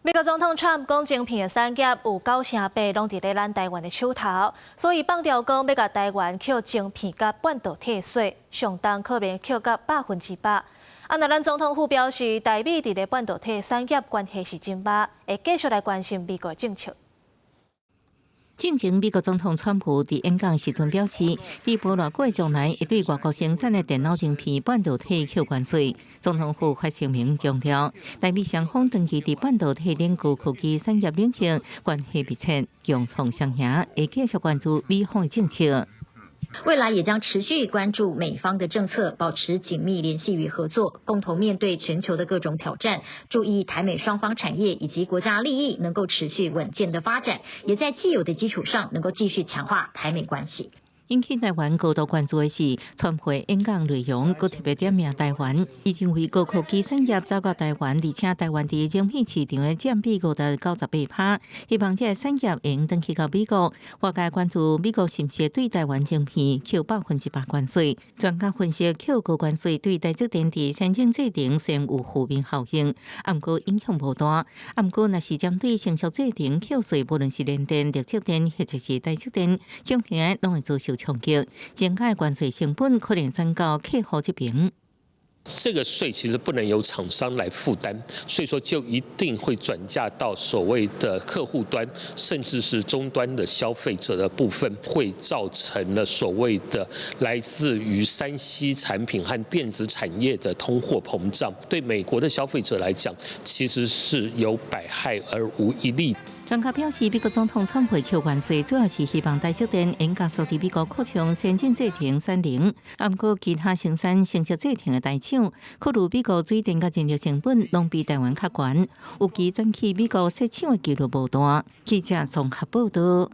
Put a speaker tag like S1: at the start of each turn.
S1: 美国总统 Trump 讲，晶片的产业有98%拢伫咧咱台湾的手头，所以放调讲要甲台湾扣晶片甲半导体税，上当可免扣到100%。那咱总统府表示，台美伫咧半导体产业关系是真歹，会继续来关心美国政策。
S2: 正前，美国总统川普伫演讲时阵表示，伫无偌久将来会对外国生产的电脑晶片、半导体扣关税。总统府发声明强调，台美双方长期伫半导体领域科技产业领域关系密切，共创双赢，会继续关注美方的政策。
S3: 未来也将持续关注美方的政策，保持紧密联系与合作，共同面对全球的各种挑战，注意台美双方产业以及国家利益能够持续稳健的发展，也在既有的基础上能够继续强化台美关系。
S2: 引起台湾高度关注的是，川普演讲内容，佮特别点名台湾，已经为高科技产业走到台湾，而且台湾伫晶片市场的占比高达98%，希望这个产业会用转去到美国。外界关注美国是不是对台湾晶片扣100%关税？专家分析，扣高关税对台积电伫先进制程虽然有负面效应，毋过影响无大。毋过若是针对成熟制程扣税，无论是联电、力积电或者是台积电，恐吓拢会遭受冲击，增加关税成本可能转到客户这边。
S4: 这个税其实不能由厂商来负担，所以说就一定会转嫁到所谓的客户端，甚至是终端的消费者的部分，会造成了所谓的来自于3C 产品和电子产业的通货膨胀。对美国的消费者来讲，其实是有百害而无一利。
S2: 专家表示，美国总统川普扣关税，主要是希望台积电应加速伫美国扩充先进制程产能，不过其他生产成熟制程的大厂，考虑美国水电甲人力成本拢比台湾较悬，有其转去美国设厂的几率无大。记者综合报道。